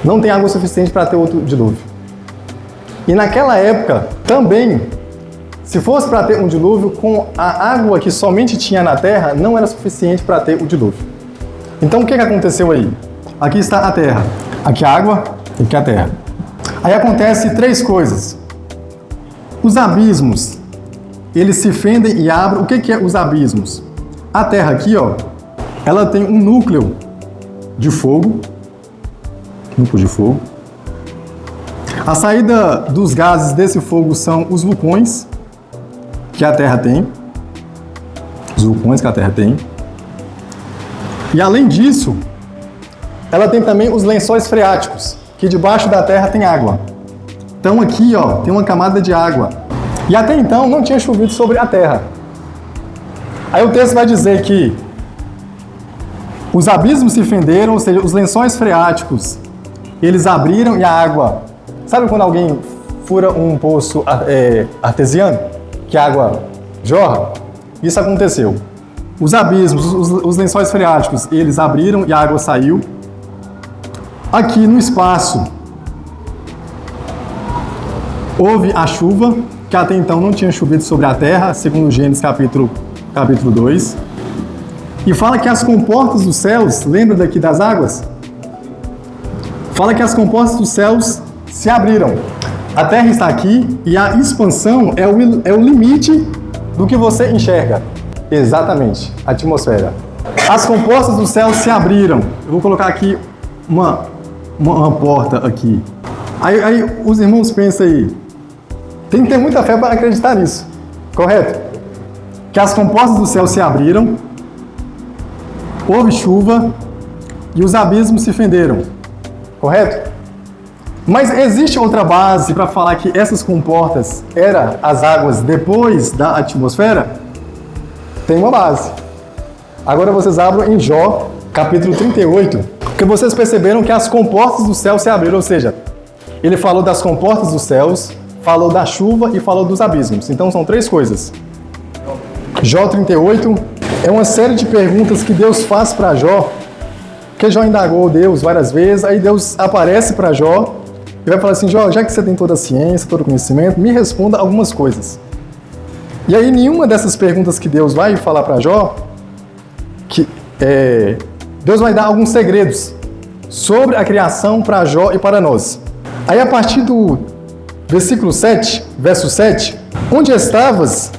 Não tem água suficiente para ter outro dilúvio. E naquela época, também, se fosse para ter um dilúvio, com a água que somente tinha na terra, não era suficiente para ter o dilúvio. Então o que aconteceu aí? Aqui está a terra, aqui a água e aqui a terra. Aí acontece três coisas. Os abismos, eles se fendem e abrem. O que é os abismos? A terra aqui, ó, ela tem um núcleo de fogo. A saída dos gases desse fogo são os vulcões que a terra tem. E além disso, ela tem também os lençóis freáticos, que debaixo da terra tem água. Então aqui, ó, tem uma camada de água. E até então não tinha chovido sobre a terra. Aí o texto vai dizer que os abismos se fenderam, ou seja, os lençóis freáticos, eles abriram e a água... Sabe quando alguém fura um poço artesiano, que a água jorra? Isso aconteceu. Os abismos, os lençóis freáticos, eles abriram e a água saiu. Aqui no espaço, houve a chuva, que até então não tinha chovido sobre a terra, segundo Gênesis capítulo 2. E fala que as comportas dos céus, lembra daqui das águas? Fala que as comportas dos céus se abriram. A terra está aqui e a expansão é o limite do que você enxerga. Exatamente, a atmosfera. As comportas do céu se abriram. Eu vou colocar aqui uma porta aqui. Aí os irmãos pensam aí, tem que ter muita fé para acreditar nisso, correto? Que as comportas do céu se abriram, houve chuva e os abismos se fenderam, correto? Mas existe outra base para falar que essas comportas eram as águas depois da atmosfera? Tem uma base. Agora vocês abram em Jó, capítulo 38, porque vocês perceberam que as comportas do céu se abriram, ou seja, ele falou das comportas dos céus, falou da chuva e falou dos abismos. Então são três coisas. Jó 38 é uma série de perguntas que Deus faz para Jó, porque Jó indagou Deus várias vezes, aí Deus aparece para Jó e vai falar assim, Jó, já que você tem toda a ciência, todo o conhecimento, me responda algumas coisas. E aí nenhuma dessas perguntas que Deus vai falar para Jó, Deus vai dar alguns segredos sobre a criação para Jó e para nós. Aí a partir do versículo 7, verso 7, onde estavas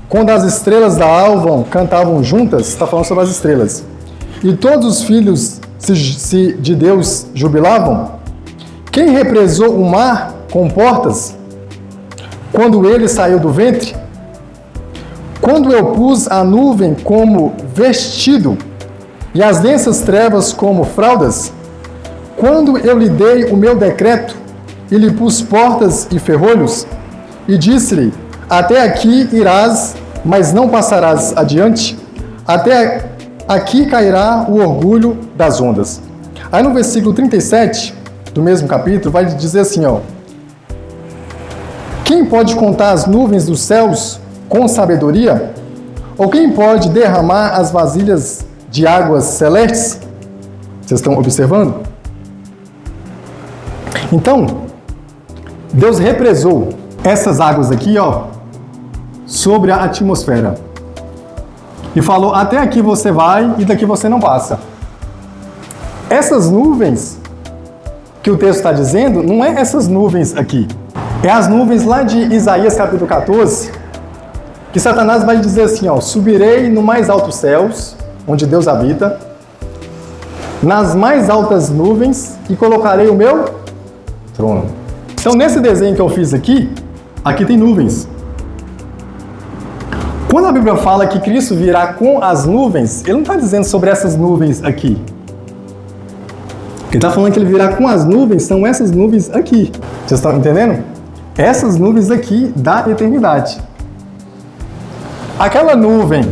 quando as estrelas da alva cantavam juntas, está falando sobre as estrelas, e todos os filhos de Deus jubilavam? Quem represou o mar com portas quando ele saiu do ventre? Quando eu pus a nuvem como vestido e as densas trevas como fraldas? Quando eu lhe dei o meu decreto e lhe pus portas e ferrolhos? E disse-lhe, até aqui irás, mas não passarás adiante? Até aqui cairá o orgulho das ondas. Aí no versículo 37 do mesmo capítulo vai dizer assim, ó, quem pode contar as nuvens dos céus com sabedoria? Ou quem pode derramar as vasilhas de águas celestes? Vocês estão observando? Então, Deus represou essas águas aqui, ó, sobre a atmosfera. E falou, até aqui você vai e daqui você não passa. Essas nuvens que o texto está dizendo, não é essas nuvens aqui. É as nuvens lá de Isaías capítulo 14, que Satanás vai dizer assim, ó, subirei no mais altos céus, onde Deus habita, nas mais altas nuvens e colocarei o meu trono. Então nesse desenho que eu fiz aqui tem nuvens. Quando a Bíblia fala que Cristo virá com as nuvens, ele não está dizendo sobre essas nuvens aqui. Ele está falando que ele virá com as nuvens, são essas nuvens aqui. Vocês estão entendendo? Essas nuvens aqui da eternidade. Aquela nuvem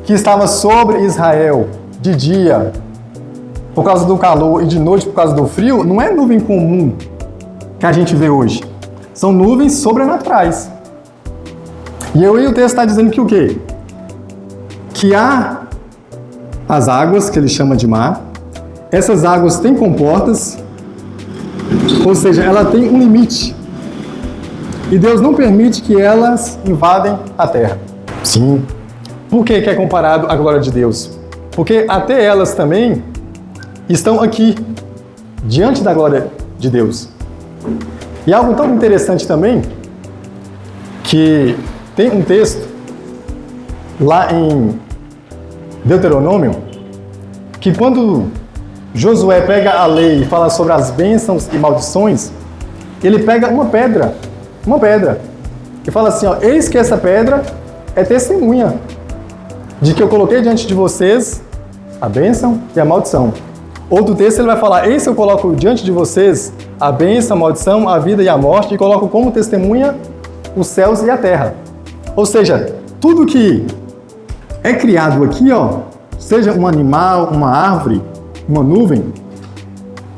que estava sobre Israel de dia por causa do calor e de noite por causa do frio, não é nuvem comum que a gente vê hoje. São nuvens sobrenaturais. E aí o texto está dizendo que o quê? Que há as águas, que ele chama de mar. Essas águas têm comportas Ou seja, ela tem um limite. E Deus não permite que elas invadem a terra. Sim. Por que é comparado à glória de Deus? Porque até elas também estão aqui, diante da glória de Deus. E algo tão interessante também, que tem um texto lá em Deuteronômio, que quando Josué pega a lei e fala sobre as bênçãos e maldições, ele pega uma pedra, e fala assim, ó, eis que essa pedra é testemunha de que eu coloquei diante de vocês a bênção e a maldição. Outro texto ele vai falar, eis que eu coloco diante de vocês a bênção, a maldição, a vida e a morte, e coloco como testemunha os céus e a terra. Ou seja, tudo que é criado aqui, ó, seja um animal, uma árvore, uma nuvem,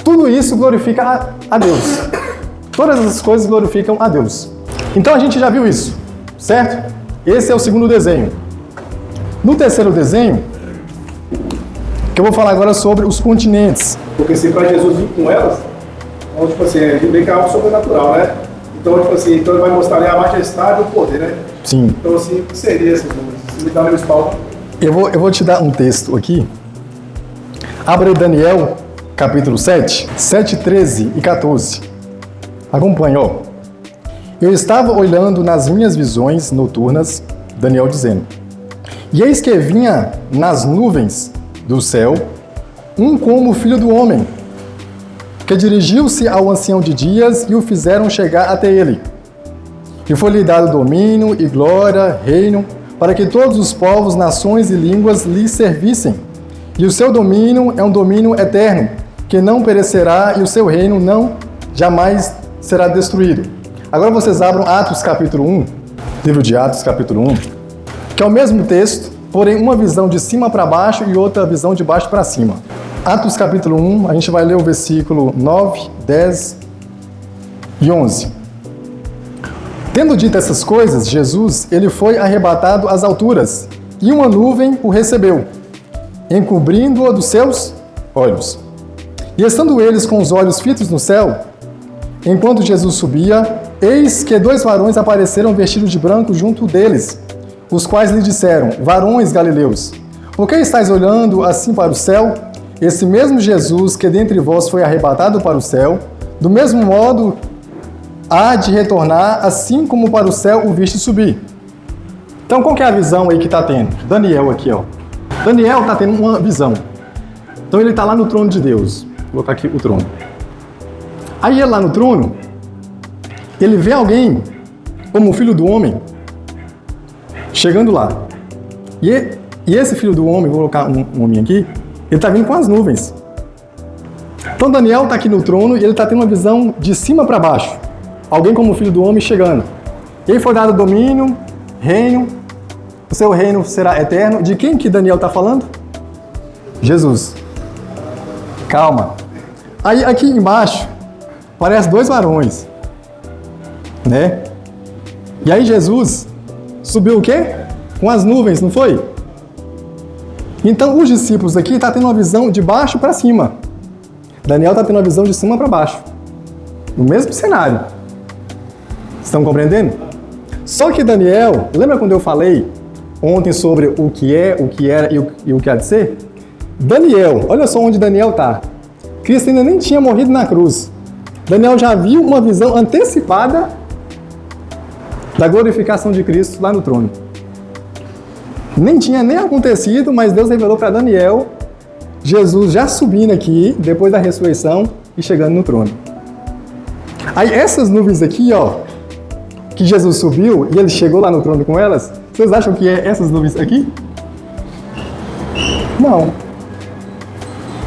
tudo isso glorifica a Deus. Todas essas coisas glorificam a Deus. Então a gente já viu isso, certo? Esse é o segundo desenho. No terceiro desenho, que eu vou falar agora sobre os continentes. Porque se para Jesus vir com elas, então, tipo assim, ele vem com algo sobrenatural, né? Então, tipo assim, então ele vai mostrar ali a majestade e o poder, né? Sim. Então, assim, o que seria esses números? Se me dá meu espaldo. Eu vou te dar um texto aqui. Abra aí Daniel, capítulo 7, 13 e 14. Acompanhe, ó. Eu estava olhando nas minhas visões noturnas, Daniel dizendo, e eis que vinha nas nuvens do céu um como o filho do homem, que dirigiu-se ao ancião de dias e o fizeram chegar até ele. E foi-lhe dado domínio e glória, reino, para que todos os povos, nações e línguas lhe servissem. E o seu domínio é um domínio eterno, que não perecerá, e o seu reino não jamais será destruído. Agora vocês abram Atos capítulo 1, livro de Atos capítulo 1, que é o mesmo texto, porém uma visão de cima para baixo e outra visão de baixo para cima. Atos capítulo 1, a gente vai ler o versículo 9, 10 e 11. Tendo dito essas coisas, Jesus, ele foi arrebatado às alturas, e uma nuvem o recebeu, encobrindo-o dos seus olhos. E estando eles com os olhos fitos no céu, enquanto Jesus subia, eis que 2 varões apareceram vestidos de branco junto deles, os quais lhe disseram, varões galileus, por que estáis olhando assim para o céu? Esse mesmo Jesus que dentre vós foi arrebatado para o céu, do mesmo modo há de retornar, assim como para o céu o viste subir. Então qual que é a visão aí que está tendo? Daniel aqui, ó. Daniel está tendo uma visão. Então ele está lá no trono de Deus. Vou colocar aqui o trono. Aí ele lá no trono, ele vê alguém, como o filho do homem, chegando lá. E esse filho do homem, vou colocar um homem aqui, ele está vindo com as nuvens. Então Daniel está aqui no trono e ele está tendo uma visão de cima para baixo. Alguém como o filho do homem chegando. E aí foi dado domínio, reino, o seu reino será eterno. De quem que Daniel está falando? Jesus. Calma. Aí aqui embaixo, parece 2 varões. Né? E aí Jesus subiu o quê? Com as nuvens, não foi? Então os discípulos aqui estão tendo uma visão de baixo para cima. Daniel está tendo uma visão de cima para baixo. No mesmo cenário. Estão compreendendo? Só que Daniel, lembra quando eu falei ontem sobre o que é, o que era e o que há de ser? Daniel, olha só onde Daniel está. Cristo ainda nem tinha morrido na cruz. Daniel já viu uma visão antecipada da glorificação de Cristo lá no trono. Nem tinha nem acontecido, mas Deus revelou para Daniel Jesus já subindo aqui, depois da ressurreição e chegando no trono. Aí essas nuvens aqui, ó, que Jesus subiu e ele chegou lá no trono com elas, vocês acham que é essas nuvens aqui? Não.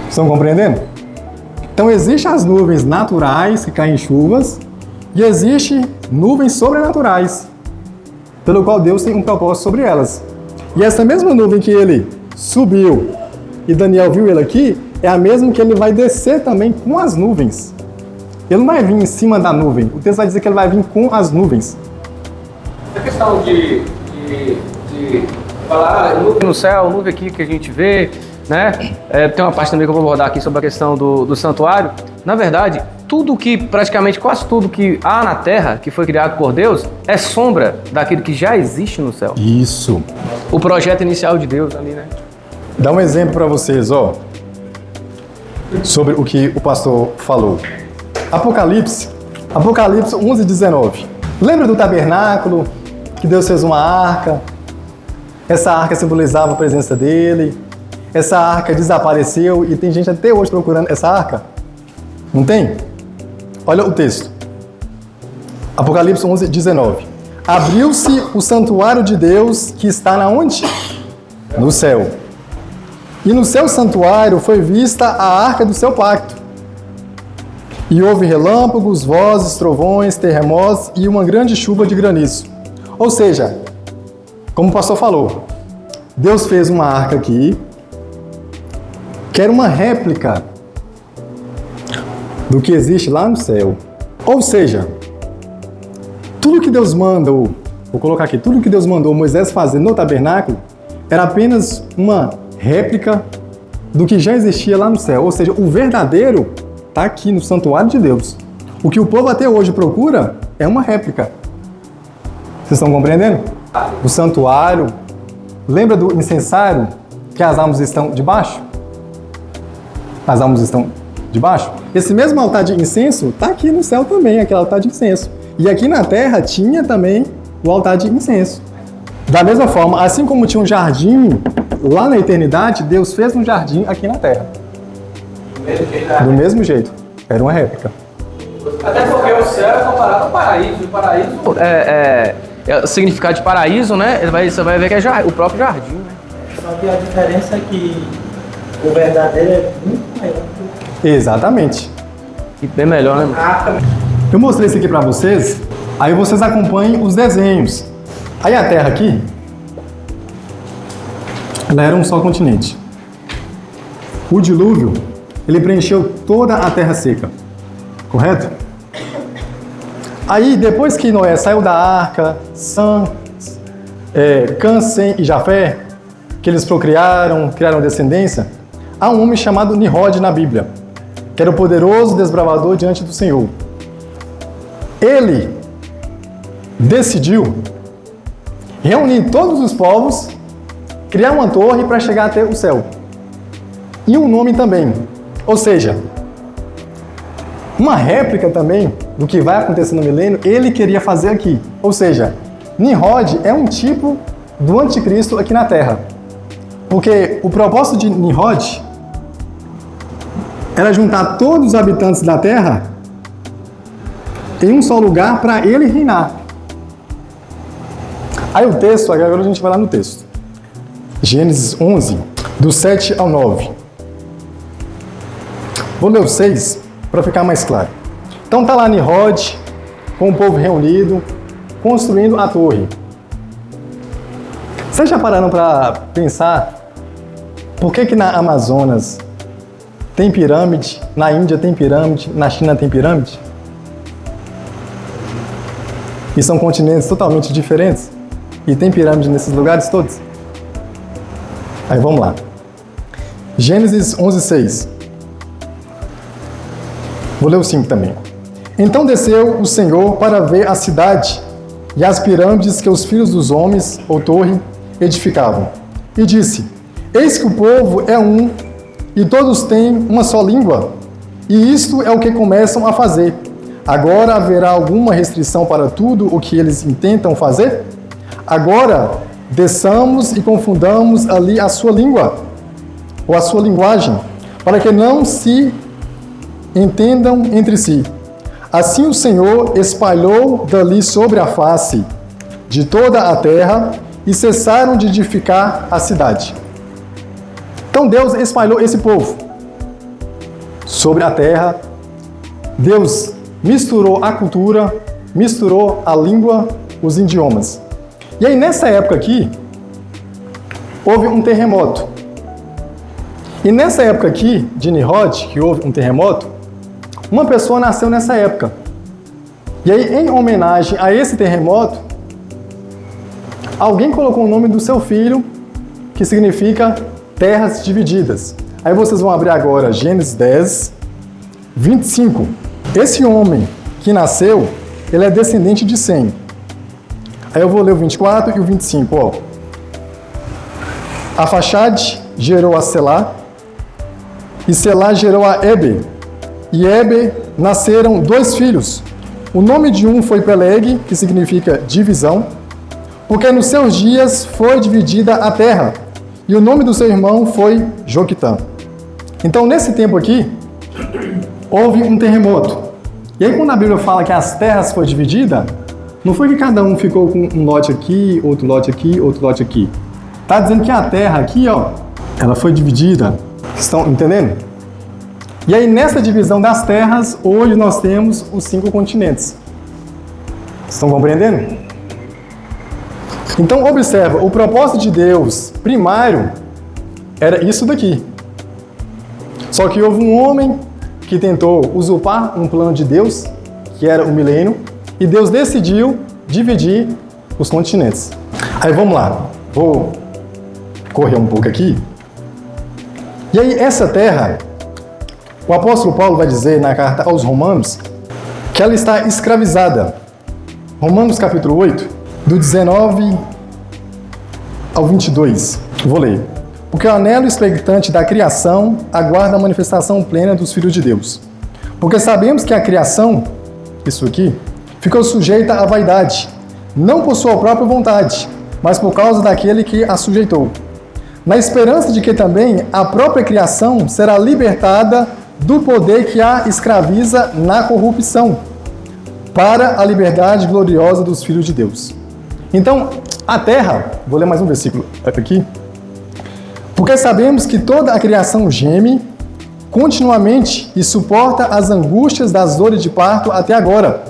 Estão compreendendo? Então existem as nuvens naturais que caem chuvas e existem nuvens sobrenaturais, pelo qual Deus tem um propósito sobre elas. E essa mesma nuvem que ele subiu e Daniel viu ele aqui, é a mesma que ele vai descer também com as nuvens. Ele não vai vir em cima da nuvem. O texto vai dizer que ele vai vir com as nuvens. A questão de falar nuvem no céu, nuvem aqui que a gente vê, né? Tem uma parte também que eu vou abordar aqui sobre a questão do santuário, Na verdade, praticamente quase tudo que há na Terra, que foi criado por Deus, é sombra daquilo que já existe no céu. Isso. O projeto inicial de Deus ali, né? Dá um exemplo para vocês, sobre o que o pastor falou. Apocalipse 11:19. Lembra do tabernáculo, que Deus fez uma arca? Essa arca simbolizava a presença dele. Essa arca desapareceu e tem gente até hoje procurando essa arca. Não tem? Olha o texto. Apocalipse 11:19. Abriu-se o santuário de Deus que está na onde? No céu. E no seu santuário foi vista a arca do seu pacto. E houve relâmpagos, vozes, trovões, terremotos e uma grande chuva de granizo. Ou seja, como o pastor falou, Deus fez uma arca aqui, que era uma réplica do que existe lá no céu. Ou seja, tudo que Deus mandou, vou colocar aqui, tudo que Deus mandou Moisés fazer no tabernáculo era apenas uma réplica do que já existia lá no céu. Ou seja, o verdadeiro está aqui no santuário de Deus. O que o povo até hoje procura é uma réplica. Vocês estão compreendendo? O santuário, lembra do incensário que as almas estão debaixo? As almas estão debaixo? Esse mesmo altar de incenso está aqui no céu também, aquele altar de incenso. E aqui na terra tinha também o altar de incenso. Da mesma forma, assim como tinha um jardim lá na eternidade, Deus fez um jardim aqui na terra. Do mesmo jeito. Era uma réplica. Até porque o céu é comparado ao paraíso. O paraíso é o significado de paraíso, né? Você vai ver que é o próprio jardim, né? Só que a diferença é que o verdadeiro é muito maior. Exatamente. E bem melhor, né? Eu mostrei isso aqui para vocês, aí vocês acompanhem os desenhos. Aí a Terra aqui, ela era um só continente. O dilúvio, ele preencheu toda a terra seca, correto? Aí, depois que Noé saiu da arca, Cã, Sem e Jafé, que eles criaram descendência, há um homem chamado Nimrod na Bíblia, que era o poderoso desbravador diante do Senhor. Ele decidiu reunir todos os povos, criar uma torre para chegar até o céu. E um nome também. Ou seja, uma réplica também do que vai acontecer no milênio, ele queria fazer aqui. Ou seja, Nimrod é um tipo do anticristo aqui na Terra. Porque o propósito de Nimrod era juntar todos os habitantes da Terra em um só lugar para ele reinar. Aí o texto, agora a gente vai lá no texto. Gênesis 11, do 7 ao 9. Vou ler o 6 para ficar mais claro. Então tá lá Nimrod, com o povo reunido, construindo a torre. Vocês já pararam para pensar por que na Amazonas tem pirâmide, na Índia tem pirâmide, na China tem pirâmide? E são continentes totalmente diferentes? E tem pirâmide nesses lugares todos? Aí vamos lá. Gênesis 11:6. Vou ler o 5 também. Então desceu o Senhor para ver a cidade e as pirâmides que os filhos dos homens, ou torre, edificavam. E disse: Eis que o povo é um, e todos têm uma só língua, e isto é o que começam a fazer. Agora haverá alguma restrição para tudo o que eles intentam fazer? Agora desçamos e confundamos ali a sua língua, ou a sua linguagem, para que não se entendam entre si. Assim o Senhor espalhou dali sobre a face de toda a terra e cessaram de edificar a cidade. Então Deus espalhou esse povo sobre a terra. Deus misturou a cultura, misturou a língua, os idiomas. E aí nessa época aqui, houve um terremoto. E nessa época aqui, de Nimrod, que houve um terremoto, uma pessoa nasceu nessa época. E aí, em homenagem a esse terremoto, alguém colocou o nome do seu filho, que significa terras divididas. Aí vocês vão abrir agora Gênesis 10, 25. Esse homem que nasceu, ele é descendente de Sem. Aí eu vou ler o 24 e o 25, ó. Afaxade gerou a Selá, e Selá gerou a Eber. E Eber nasceram 2 filhos. O nome de um foi Peleg, que significa divisão, porque nos seus dias foi dividida a terra. E o nome do seu irmão foi Joquitã. Então, nesse tempo aqui, houve um terremoto. E aí, quando a Bíblia fala que as terras foram divididas, não foi que cada um ficou com um lote aqui, outro lote aqui, outro lote aqui. Está dizendo que a terra aqui, ó, ela foi dividida. Estão entendendo? E aí, nessa divisão das terras, hoje nós temos os 5 continentes. Estão compreendendo? Então, observa, o propósito de Deus primário era isso daqui. Só que houve um homem que tentou usurpar um plano de Deus, que era o milênio, e Deus decidiu dividir os continentes. Aí vamos lá, vou correr um pouco aqui. E aí essa terra, o apóstolo Paulo vai dizer na carta aos Romanos, que ela está escravizada. Romanos capítulo 8, do 19 ao 22. Vou ler. Porque o anelo expectante da criação aguarda a manifestação plena dos filhos de Deus. Porque sabemos que a criação, isso aqui, ficou sujeita à vaidade, não por sua própria vontade, mas por causa daquele que a sujeitou. Na esperança de que também a própria criação será libertada do poder que a escraviza na corrupção, para a liberdade gloriosa dos filhos de Deus. Então, a terra, vou ler mais um versículo aqui, porque sabemos que toda a criação geme continuamente e suporta as angústias das dores de parto até agora.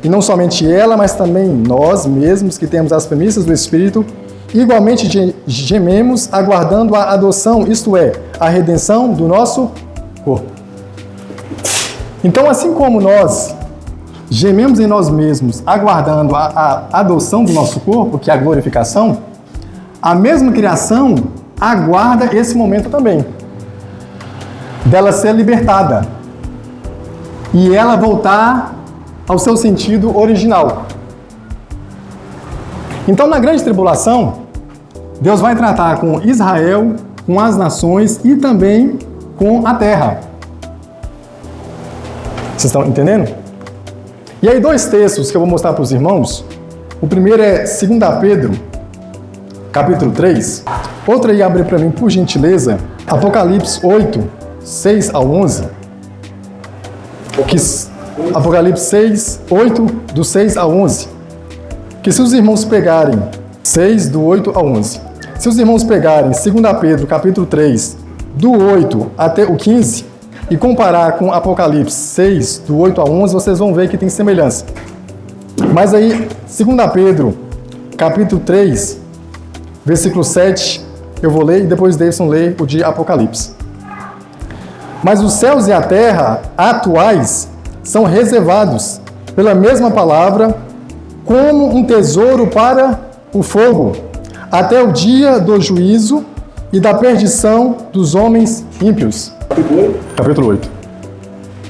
E não somente ela, mas também nós mesmos que temos as premissas do Espírito, igualmente gememos aguardando a adoção, isto é, a redenção do nosso corpo. Então, assim como nós gememos em nós mesmos, aguardando a adoção do nosso corpo, que é a glorificação, a mesma criação aguarda esse momento também, dela ser libertada e ela voltar ao seu sentido original. Então, na grande tribulação, Deus vai tratar com Israel, com as nações e também com a terra. Vocês estão entendendo? E aí, 2 textos que eu vou mostrar para os irmãos. O primeiro é 2 Pedro, capítulo 3. Outro aí, abre para mim, por gentileza, Apocalipse 8, 6 ao 11. Apocalipse 6, 8, do 6 ao 11. Que se os irmãos pegarem 6, do 8 ao 11. Se os irmãos pegarem 2 Pedro, capítulo 3, do 8 até o 15, e comparar com Apocalipse 6, do 8 ao 11, vocês vão ver que tem semelhança. Mas aí, 2 Pedro, capítulo 3, versículo 7, eu vou ler e depois Davidson lê o de Apocalipse. Mas os céus e a terra atuais são reservados, pela mesma palavra, como um tesouro para o fogo, até o dia do juízo e da perdição dos homens ímpios. Capítulo 8,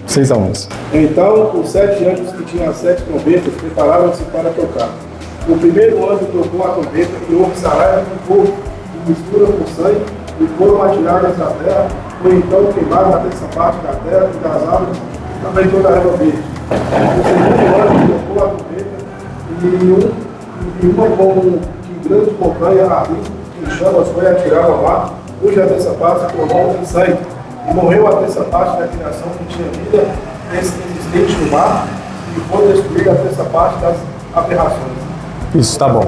6 a 11. Então, os 7 anjos que tinham as 7 trombetas prepararam-se para tocar. O primeiro anjo tocou a trombeta e houve saraiva de fogo, e mistura com sangue, e foram atiradas da terra. Foi então queimada a terça parte da terra e das árvores, também toda a erva verde. O segundo anjo tocou a trombeta e uma como que grande montanha ardente em chamas foi atirada ao mar, cuja terça parte se tornou em sangue. E morreu a terça parte da criação que tinha vida existente no mar, e foi destruída a terça parte das aberrações. Isso, tá bom.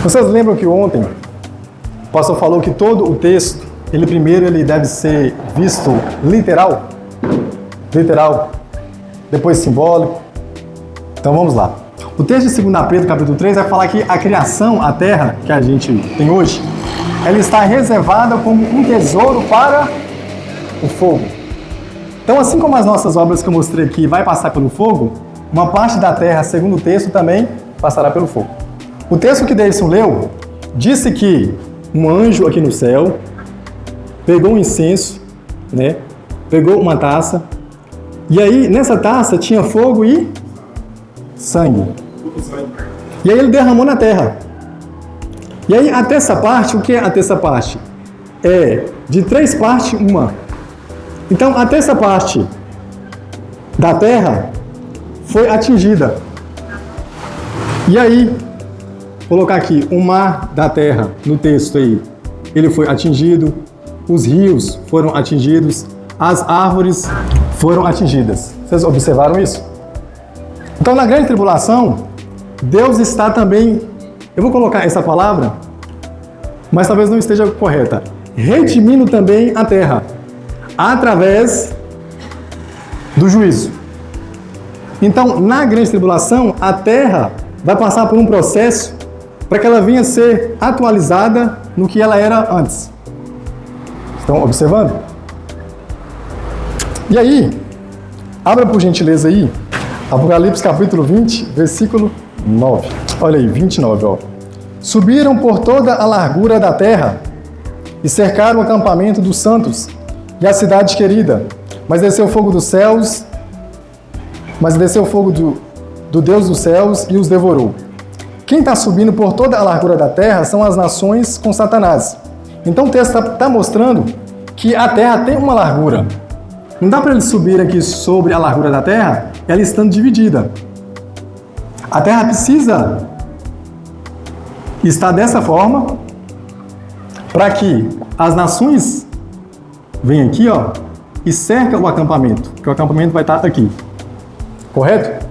Vocês lembram que ontem o pastor falou que todo o texto, ele deve ser visto literal, depois simbólico. Então vamos lá. O texto de 2 Pedro, capítulo 3, vai falar que a criação, a terra que a gente tem hoje, ela está reservada como um tesouro para o fogo. Então, assim como as nossas obras que eu mostrei aqui vai passar pelo fogo, uma parte da terra, segundo o texto, também passará pelo fogo. O texto que Davidson leu disse que um anjo aqui no céu pegou um incenso, né, pegou uma taça, e aí nessa taça tinha fogo e sangue. E aí ele derramou na terra. E aí a terça parte, o que é a terça parte? É de 3 partes, 1. Então a terça parte da terra foi atingida. E aí, vou colocar aqui, o mar da terra, no texto aí, ele foi atingido, os rios foram atingidos, as árvores foram atingidas. Vocês observaram isso? Então, na grande tribulação, Deus está também, eu vou colocar essa palavra, mas talvez não esteja correta, redimindo também a terra, através do juízo. Então, na grande tribulação, a terra vai passar por um processo para que ela venha a ser atualizada no que ela era antes. Estão observando? E aí, abra por gentileza aí, Apocalipse capítulo 20, versículo 9. Olha aí, 29, ó. Subiram por toda a largura da terra e cercaram o acampamento dos santos e a cidade querida, mas desceu fogo dos céus, do Deus dos céus e os devorou. Quem está subindo por toda a largura da terra são as nações com Satanás. Então o texto está mostrando que a terra tem uma largura. Não dá para eles subirem aqui sobre a largura da terra, ela estando dividida. A terra precisa estar dessa forma para que as nações venham aqui, ó, e cercam o acampamento, que o acampamento vai estar aqui. Correto?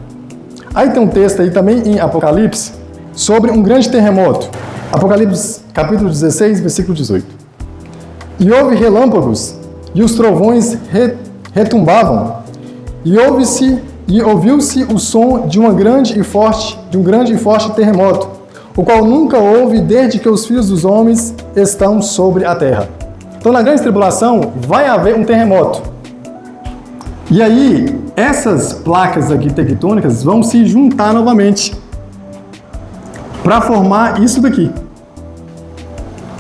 Aí tem um texto aí também em Apocalipse sobre um grande terremoto. Apocalipse capítulo 16, versículo 18. E houve relâmpagos, e os trovões retumbavam, e ouviu-se o som de um grande e forte terremoto, o qual nunca houve desde que os filhos dos homens estão sobre a terra. Então, na grande tribulação, vai haver um terremoto. E aí, essas placas aqui tectônicas vão se juntar novamente para formar isso daqui.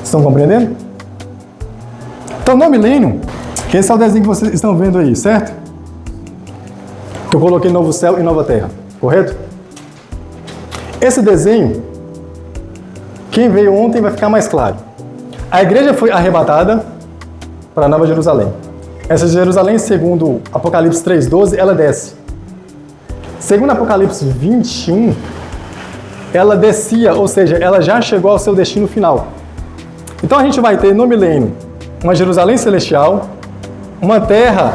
Estão compreendendo? Então, no milênio, que esse é o desenho que vocês estão vendo aí, certo? Que eu coloquei novo céu e nova terra, correto? Esse desenho, quem veio ontem vai ficar mais claro. A igreja foi arrebatada para a Nova Jerusalém. Essa Jerusalém, segundo Apocalipse 3,12, ela desce. Segundo Apocalipse 21, ela descia, ou seja, ela já chegou ao seu destino final. Então a gente vai ter no milênio uma Jerusalém celestial, uma terra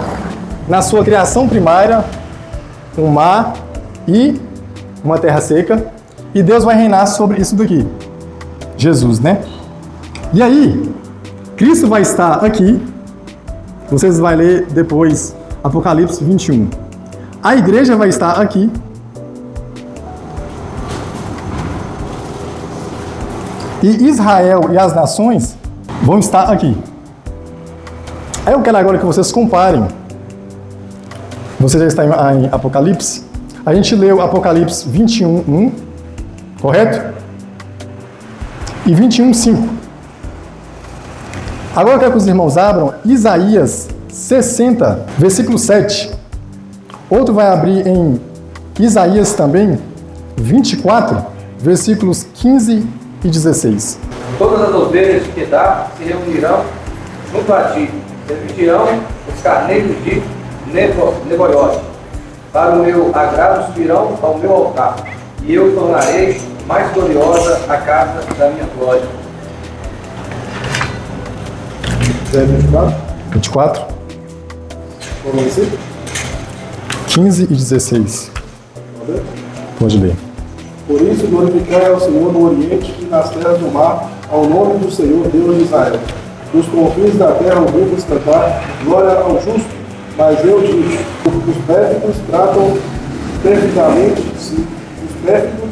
na sua criação primária, um mar e uma terra seca, e Deus vai reinar sobre isso daqui. Jesus, né? E aí, Cristo vai estar aqui. Vocês vão ler depois Apocalipse 21. A igreja vai estar aqui. E Israel e as nações vão estar aqui. Aí eu quero agora que vocês comparem. Você já está em Apocalipse? A gente leu Apocalipse 21, 1, correto? E 21, 5. Agora eu quero que os irmãos abram Isaías 60, versículo 7. Outro vai abrir em Isaías também, 24, versículos 15 e 16. Todas as ovelhas de Quedar se reunirão junto a ti, servirão os carneiros de Nebaiote. Para o meu agrado subirão ao meu altar, e eu tornarei mais gloriosa a casa da minha glória. 24. 15 e 16. Pode ler. Por isso glorificai ao Senhor no Oriente e nas terras do mar, ao nome do Senhor Deus de Israel. Dos confins da terra ouvi-vos cantar, glória ao justo, mas eu digo, os pérfidos tratam perfidamente, sim, os pérfidos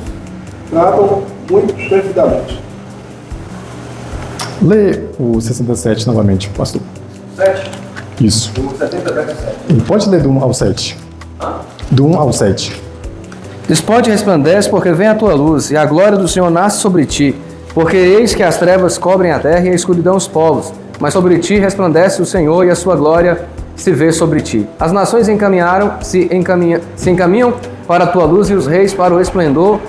tratam muito perfidamente. Lê o 67 novamente, pastor. 7? Isso. O 70 verso 7. E pode ler do 1 ao 7. Do 1 ao 7. Desponte e resplandece, porque vem a tua luz, e a glória do Senhor nasce sobre ti. Porque eis que as trevas cobrem a terra e a escuridão os povos, mas sobre ti resplandece o Senhor, e a sua glória se vê sobre ti. As nações se encaminham para a tua luz e os reis para o esplendor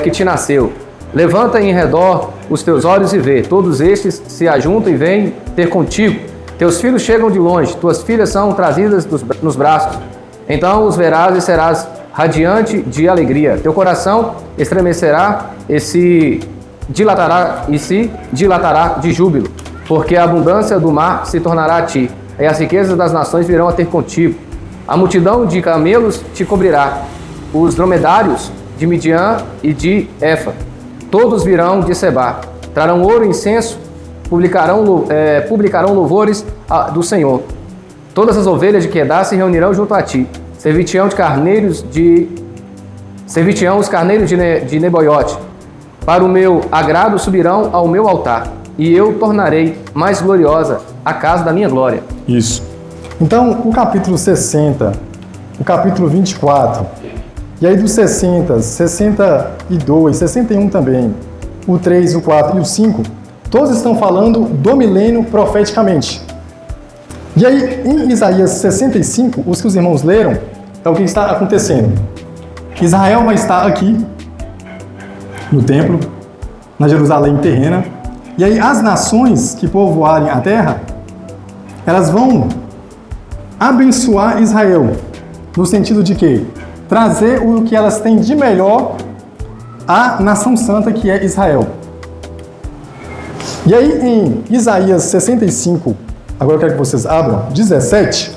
que te nasceu. Levanta em redor os teus olhos e vê. Todos estes se ajuntam e vêm ter contigo. Teus filhos chegam de longe, tuas filhas são trazidas nos braços. Então os verás e serás radiante de alegria. Teu coração estremecerá e se dilatará de júbilo, porque a abundância do mar se tornará a ti, e as riquezas das nações virão a ter contigo. A multidão de camelos te cobrirá, os dromedários de Midian e de Efa, todos virão de Sebá, trarão ouro e incenso, publicarão louvores do Senhor. Todas as ovelhas de Quedar se reunirão junto a ti, servir-te-ão os carneiros de Neboiote. Para o meu agrado subirão ao meu altar, e eu tornarei mais gloriosa a casa da minha glória. Isso. Então, o capítulo 60, o capítulo 24, e aí dos 60, 62, 61 também, o 3, o 4 e o 5, todos estão falando do milênio profeticamente. E aí, em Isaías 65, os que os irmãos leram, é o que está acontecendo. Israel vai estar aqui, no templo, na Jerusalém terrena, e aí as nações que povoarem a terra, elas vão abençoar Israel, no sentido de que trazer o que elas têm de melhor à nação santa que é Israel. E aí em Isaías 65, agora eu quero que vocês abram, 17,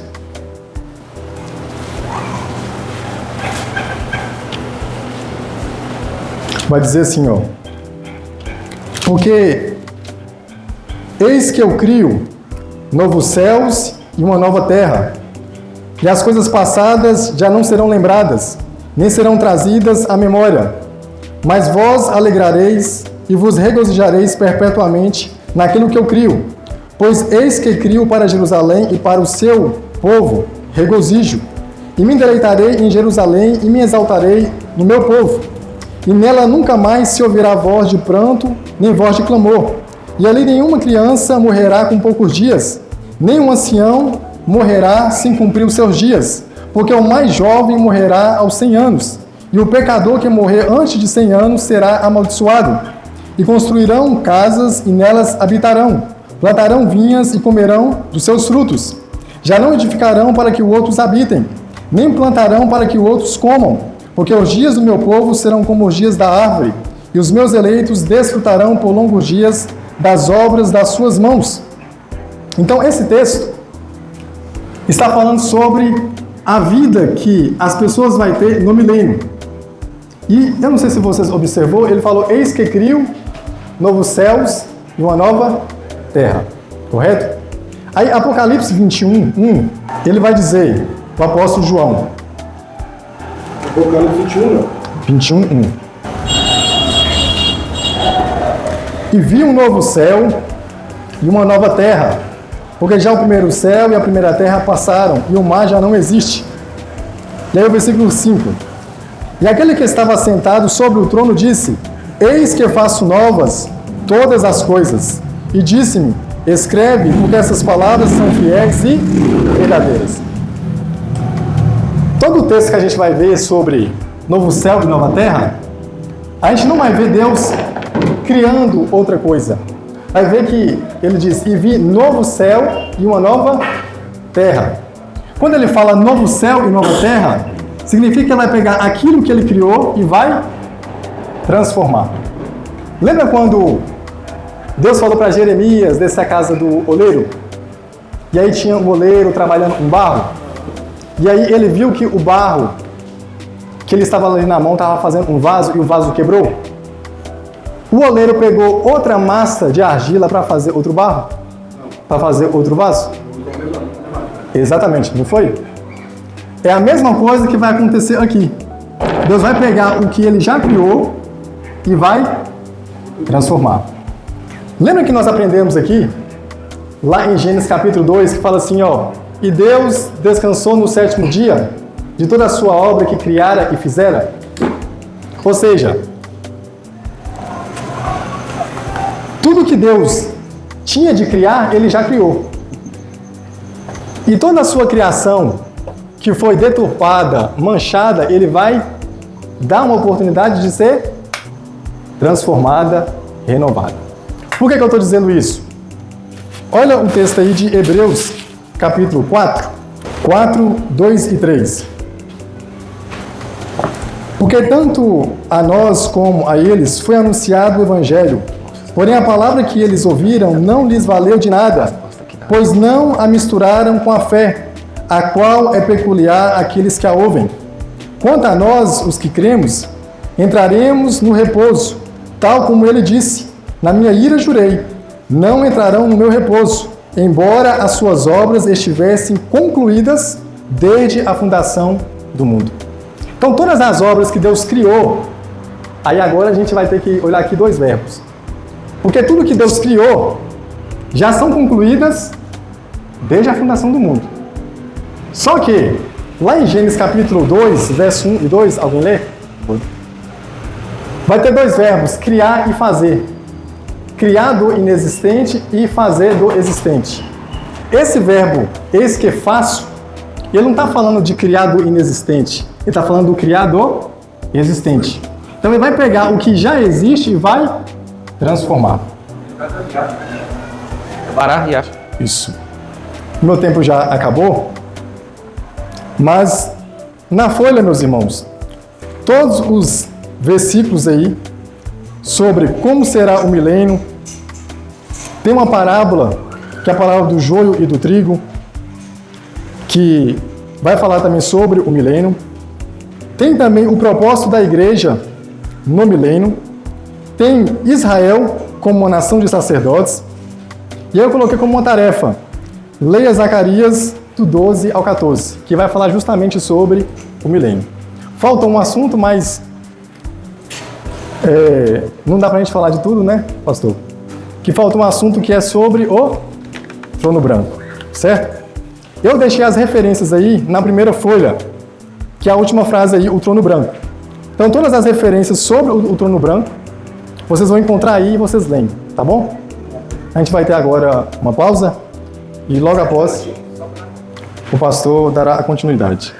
vai dizer assim, ó: porque eis que eu crio novos céus e uma nova terra, e as coisas passadas já não serão lembradas, nem serão trazidas à memória. Mas vós alegrareis e vos regozijareis perpetuamente naquilo que eu crio. Pois eis que crio para Jerusalém e para o seu povo regozijo. E me deleitarei em Jerusalém e me exaltarei no meu povo. E nela nunca mais se ouvirá voz de pranto, nem voz de clamor. E ali nenhuma criança morrerá com poucos dias, nem um ancião morrerá sem cumprir os seus dias, porque o mais jovem morrerá aos 100 anos, e o pecador que morrer antes de 100 anos será amaldiçoado. E construirão casas e nelas habitarão, plantarão vinhas e comerão dos seus frutos. Já não edificarão para que outros habitem, nem plantarão para que outros comam, porque os dias do meu povo serão como os dias da árvore, e os meus eleitos desfrutarão por longos dias das obras das suas mãos. Então esse texto está falando sobre a vida que as pessoas vão ter no milênio. E eu não sei se vocês observou, ele falou: eis que crio novos céus e uma nova terra. Correto? Aí Apocalipse 21:1, ele vai dizer, o apóstolo João. Apocalipse 21:1. E vi um novo céu e uma nova terra, porque já o primeiro céu e a primeira terra passaram, e o mar já não existe. E aí o versículo 5. E aquele que estava sentado sobre o trono disse: eis que faço novas todas as coisas. E disse-me: escreve, porque essas palavras são fiéis e verdadeiras. Todo o texto que a gente vai ver sobre novo céu e nova terra, a gente não vai ver Deus criando outra coisa. Vai ver que ele diz: e vi novo céu e uma nova terra. Quando ele fala novo céu e nova terra, significa que ele vai pegar aquilo que ele criou e vai transformar. Lembra quando Deus falou para Jeremias descer a casa do oleiro? E aí tinha um oleiro trabalhando com barro. E aí ele viu que o barro que ele estava ali na mão estava fazendo um vaso e o vaso quebrou. O oleiro pegou outra massa de argila para fazer outro barro? Para fazer outro vaso? Exatamente, não foi? É a mesma coisa que vai acontecer aqui. Deus vai pegar o que ele já criou e vai transformar. Lembra que nós aprendemos aqui, lá em Gênesis capítulo 2, que fala assim, ó: e Deus descansou no sétimo dia de toda a sua obra que criara e fizera? Ou seja, tudo que Deus tinha de criar, ele já criou. E toda a sua criação que foi deturpada, manchada, ele vai dar uma oportunidade de ser transformada, renovada. Por que eu estou dizendo isso? Olha o texto aí de Hebreus, capítulo 4, 2 e 3. Porque tanto a nós como a eles foi anunciado o Evangelho, porém a palavra que eles ouviram não lhes valeu de nada, pois não a misturaram com a fé, a qual é peculiar àqueles que a ouvem. Quanto a nós, os que cremos, entraremos no repouso, tal como ele disse: na minha ira jurei, não entrarão no meu repouso, embora as suas obras estivessem concluídas desde a fundação do mundo. Então, todas as obras que Deus criou, aí agora a gente vai ter que olhar aqui dois verbos. Porque tudo que Deus criou já são concluídas desde a fundação do mundo. Só que, lá em Gênesis capítulo 2, verso 1 e 2, alguém lê? Vai ter dois verbos, criar e fazer. Criar do inexistente e fazer do existente. Esse verbo, esse que faço, ele não está falando de criar do inexistente, ele está falando do criar do existente. Então ele vai pegar o que já existe e vai transformar. Parar e acha. Isso. Meu tempo já acabou, mas na folha, meus irmãos, todos os versículos aí sobre como será o milênio, tem uma parábola, que é a parábola do joio e do trigo, que vai falar também sobre o milênio. Tem também o propósito da igreja no milênio. Tem Israel como uma nação de sacerdotes. E aí eu coloquei como uma tarefa: leia Zacarias do 12 ao 14, que vai falar justamente sobre o milênio. Falta um assunto, mas não dá pra gente falar de tudo, né, pastor? Que falta um assunto que é sobre o trono branco, certo? Eu deixei as referências aí na primeira folha, que é a última frase aí, o trono branco. Então, todas as referências sobre o trono branco, vocês vão encontrar aí e vocês leem, tá bom? A gente vai ter agora uma pausa e logo após o pastor dará a continuidade.